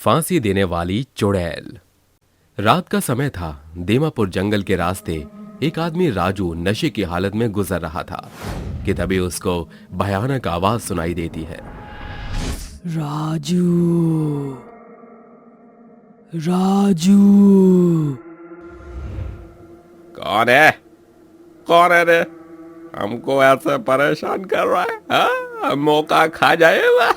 फांसी देने वाली चुड़ैल। रात का समय था। दीमापुर जंगल के रास्ते एक आदमी राजू नशे की हालत में गुजर रहा था कि तभी उसको भयानक आवाज सुनाई देती है। राजू, राजू। कौन है? कौन है रे? हमको ऐसे परेशान कर रहा है? हाँ? मौका खा जाएगा।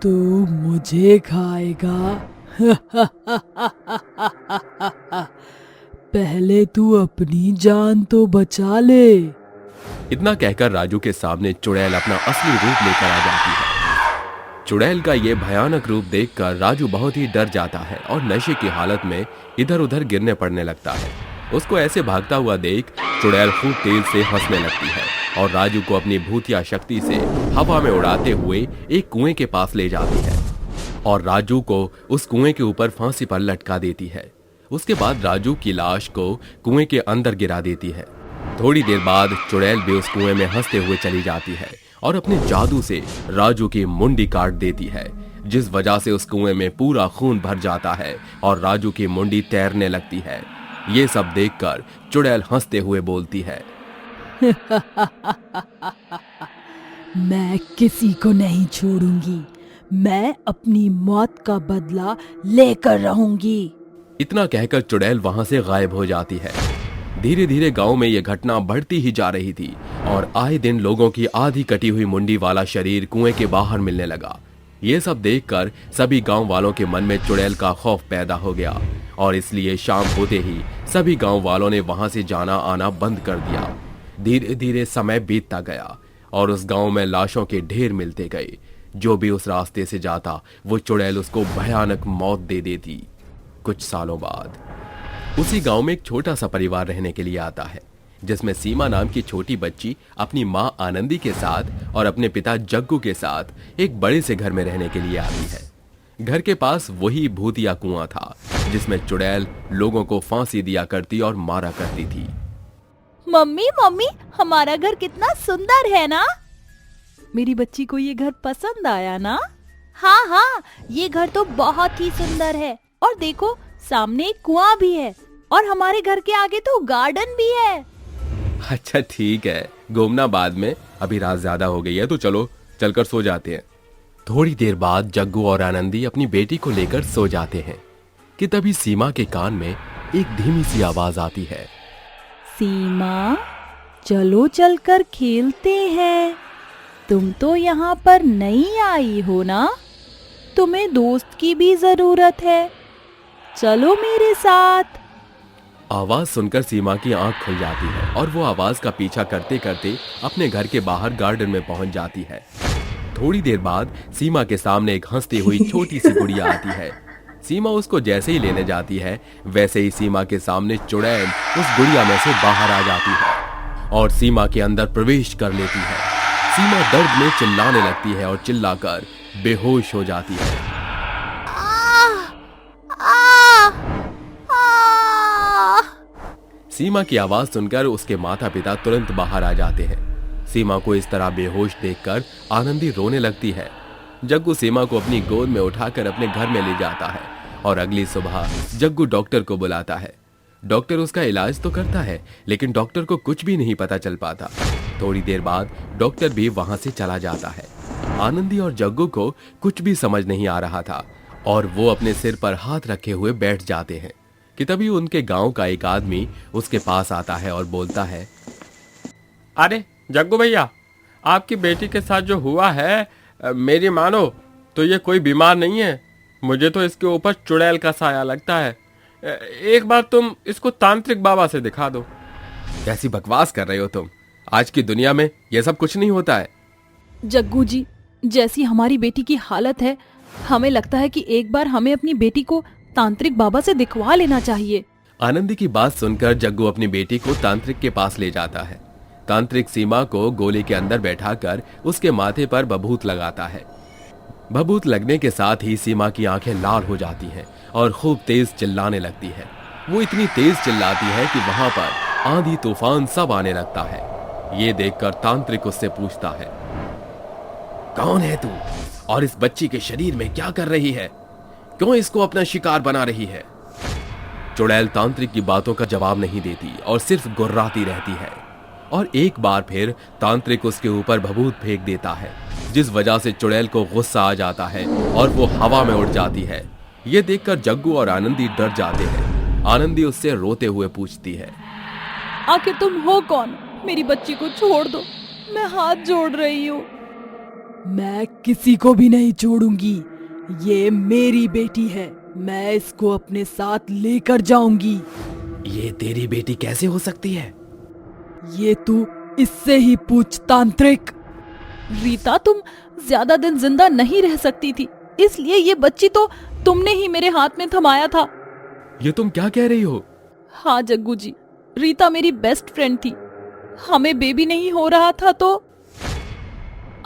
तू मुझे खाएगा? पहले तू अपनी जान तो बचा ले। इतना कहकर राजू के सामने चुड़ैल अपना असली रूप लेकर आ जाती है। चुड़ैल का ये भयानक रूप देखकर राजू बहुत ही डर जाता है और नशे की हालत में इधर उधर गिरने पड़ने लगता है। उसको ऐसे भागता हुआ देख चुड़ैल खूब तेज से हंसने लगती है और राजू को अपनी भूतिया शक्ति से हवा में उड़ाते हुए एक कुएं के पास ले जाती है और राजू को उस कुएं के ऊपर फांसी पर लटका देती है। उसके बाद राजू की लाश को कुएं के अंदर गिरा देती है। थोड़ी देर बाद चुड़ैल भी उस कुएं में हंसते हुए चली जाती है और अपने जादू से राजू की मुंडी काट देती है, जिस वजह से उस कुएं में पूरा खून भर जाता है और राजू की मुंडी तैरने लगती है। ये सब देखकर चुड़ैल हंसते हुए बोलती है, मैं किसी को नहीं छोड़ूंगी। मैं अपनी मौत का बदला लेकर रहूंगी। इतना कहकर चुड़ैल वहां से गायब हो जाती है। धीरे धीरे गांव में यह घटना बढ़ती ही जा रही थी और आए दिन लोगों की आधी कटी हुई मुंडी वाला शरीर कुएं के बाहर मिलने लगा। ये सब देखकर सभी गांव वालों के मन में चुड़ैल का खौफ पैदा हो गया और इसलिए शाम होते ही सभी गांव वालों ने वहां से जाना आना बंद कर दिया। धीरे धीरे समय बीतता गया और उस गांव में लाशों के ढेर मिलते गए। जो भी उस रास्ते से जाता वो चुड़ैल उसको भयानक मौत दे देती। कुछ सालों बाद उसी गांव में एक छोटा सा परिवार रहने के लिए आता है, जिसमें सीमा नाम की छोटी बच्ची अपनी मां आनंदी के साथ और अपने पिता जग्गू के साथ एक बड़े से घर में रहने के लिए आती है। घर के पास वही भूतिया कुआं था जिसमें चुड़ैल लोगों को फांसी दिया करती और मारा करती थी। मम्मी मम्मी, हमारा घर कितना सुंदर है ना? मेरी बच्ची को ये घर पसंद आया ना? हाँ हाँ, ये घर तो बहुत ही सुंदर है और देखो सामने एक कुआं भी है और हमारे घर के आगे तो गार्डन भी है। अच्छा ठीक है, घूमना बाद में, अभी रात ज्यादा हो गई है तो चलो चलकर सो जाते हैं। थोड़ी देर बाद जग्गू और आनंदी अपनी बेटी को लेकर सो जाते हैं कि तभी सीमा के कान में एक धीमी सी आवाज आती है, सीमा, चलो चलकर खेलते हैं। तुम तो यहाँ पर नई आई हो ना? तुम्हें दोस्त की भी जरूरत है। चलो मेरे साथ। आवाज सुनकर सीमा की आंख खुल जाती है और वो आवाज का पीछा करते करते अपने घर के बाहर गार्डन में पहुंच जाती है। थोड़ी देर बाद सीमा के सामने एक हंसती हुई छोटी सी गुड़िया आती है। सीमा उसको जैसे ही लेने जाती है वैसे ही सीमा के सामने चुड़ैल उस गुड़िया में से बाहर आ जाती है और सीमा के अंदर प्रवेश कर लेती है। सीमा दर्द में चिल्लाने लगती है और चिल्लाकर बेहोश हो जाती है। सीमा की आवाज सुनकर उसके माता पिता तुरंत बाहर आ जाते हैं। सीमा को इस तरह बेहोश देखकर आनंदी रोने लगती है। जग्गू सीमा को अपनी गोद में उठाकर अपने घर में ले जाता है और अगली सुबह जग्गू डॉक्टर को बुलाता है। डॉक्टर उसका इलाज तो करता है लेकिन डॉक्टर को कुछ भी नहीं पता चल पाता। थोड़ी देर बाद डॉक्टर भी वहां से चला जाता है। आनंदी और जग्गू को कुछ भी समझ नहीं आ रहा था और वो अपने सिर पर हाथ रखे हुए बैठ जाते हैं कि तभी उनके गांव का एक आदमी उसके पास आता है और बोलता है, अरे जग्गू भैया, आपकी बेटी के साथ जो हुआ है, मेरी मानो तो ये कोई बीमार नहीं है। मुझे तो इसके ऊपर चुड़ैल का साया लगता है। एक बार तुम इसको तांत्रिक बाबा से दिखा दो। कैसी बकवास कर रहे हो तुम? आज की दुनिया में यह सब कुछ नहीं होता है। जग्गू जी, जैसी हमारी बेटी की हालत है, हमें लगता है कि एक बार हमें अपनी बेटी को तांत्रिक बाबा से दिखवा लेना चाहिए। आनंदी की बात सुनकर जग्गू अपनी बेटी को तांत्रिक के पास ले जाता है। तांत्रिक सीमा को गोले के अंदर बैठाकर उसके माथे पर बभूत लगाता है। बभूत लगने के साथ ही सीमा की आंखें लाल हो जाती हैं और खूब तेज चिल्लाने लगती है। वो इतनी तेज चिल्लाती है कि वहां पर आंधी तूफान सब आने लगता है। ये देखकर तांत्रिक उससे पूछता है, कौन है तू और इस बच्ची के शरीर में क्या कर रही है? क्यों इसको अपना शिकार बना रही है? चुड़ैल तांत्रिक की बातों का जवाब नहीं देती और सिर्फ गुर्राती रहती है। और एक बार फिर तांत्रिक उसके ऊपर भभूत फेंक देता है, जिस वजह से चुड़ैल को गुस्सा आ जाता है और वो हवा में उड़ जाती है। ये देखकर जग्गू और आनंदी डर जाते हैं। आनंदी उससे रोते हुए पूछती है, आखिर तुम हो कौन? मेरी बच्ची को छोड़ दो, मैं हाथ जोड़ रही हूँ। मैं किसी को भी नहीं छोड़ूंगी। ये मेरी बेटी है, मैं इसको अपने साथ लेकर जाऊंगी। ये तेरी बेटी कैसे हो सकती है? ये तू इससे ही पूछ तांत्रिक। रीता, तुम ज्यादा दिन जिंदा नहीं रह सकती थी, इसलिए ये बच्ची तो तुमने ही मेरे हाथ में थमाया था। ये तुम क्या कह रही हो? हाँ जग्गू जी, रीता मेरी बेस्ट फ्रेंड थी। हमें बेबी नहीं हो रहा था तो।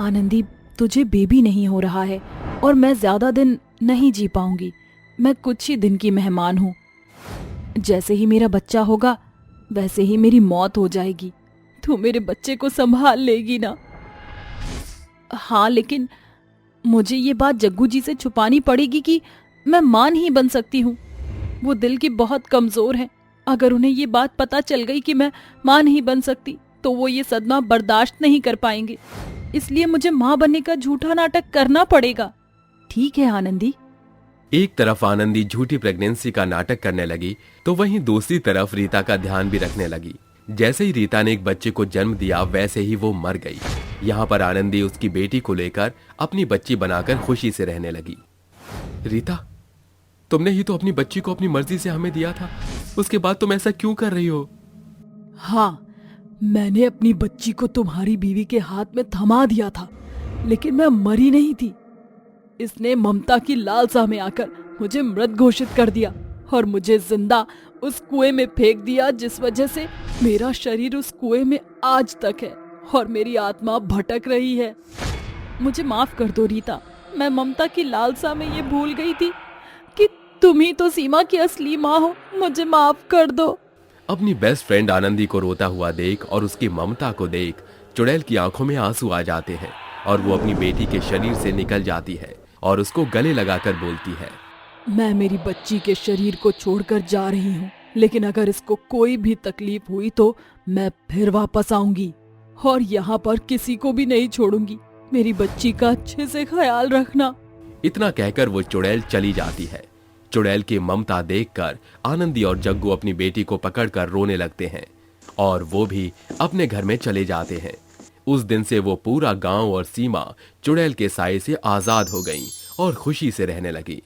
आनंदी, तुझे बेबी नहीं हो रहा है और मैं ज्यादा दिन नहीं जी पाऊंगी। मैं कुछ ही दिन की मेहमान हूँ। जैसे ही मेरा बच्चा होगा वैसे ही मेरी मौत हो जाएगी। तू मेरे बच्चे को संभाल लेगी ना? हाँ, लेकिन मुझे ये बात जग्गू जी से छुपानी पड़ेगी कि मैं मां नहीं बन सकती हूँ। वो दिल की बहुत कमजोर हैं। अगर उन्हें ये बात पता चल गई कि मैं मां नहीं बन सकती तो वो ये सदमा बर्दाश्त नहीं कर पाएंगे। इसलिए मुझे मां बनने का झूठा नाटक करना पड़ेगा। ठीक है आनंदी। एक तरफ आनंदी झूठी प्रेगनेंसी का नाटक करने लगी तो वहीं दूसरी तरफ रीता का ध्यान भी रखने लगी। जैसे ही रीता ने एक बच्चे को जन्म दिया वैसे ही वो मर गई। यहाँ पर आनंदी उसकी बेटी को लेकर अपनी बच्ची बनाकर खुशी से रहने लगी। रीता, तुमने ही तो अपनी बच्ची को अपनी मर्जी से हमें दिया था, उसके बाद तुम ऐसा क्यों कर रही हो? हाँ, मैंने अपनी बच्ची को तुम्हारी बीवी के हाथ में थमा दिया था, लेकिन मैं मरी नहीं थी। इसने ममता की लालसा में आकर मुझे मृत घोषित कर दिया और मुझे जिंदा उस कुएं में फेंक दिया, जिस वजह से मेरा शरीर उस कुएं में आज तक है और मेरी आत्मा भटक रही है। मुझे माफ कर दो रीता, मैं ममता की लालसा में ये भूल गई थी कि तुम ही तो सीमा की असली माँ हो। मुझे माफ कर दो। अपनी बेस्ट फ्रेंड आनंदी को रोता हुआ देख और उसकी ममता को देख चुड़ैल की आंखों में आंसू आ जाते हैं और वो अपनी बेटी के शरीर से निकल जाती है और उसको गले लगाकर बोलती है, मैं मेरी बच्ची के शरीर को छोड़कर जा रही हूँ, लेकिन अगर इसको कोई भी तकलीफ हुई तो मैं फिर वापस आऊंगी और यहाँ पर किसी को भी नहीं छोड़ूंगी। मेरी बच्ची का अच्छे से ख्याल रखना। इतना कहकर वो चुड़ैल चली जाती है। चुड़ैल की ममता देखकर आनंदी और जग्गू अपनी बेटी को पकड़कर रोने लगते हैं और वो भी अपने घर में चले जाते हैं। उस दिन से वो पूरा गांव और सीमा चुड़ैल के साए से आजाद हो गईं और खुशी से रहने लगी।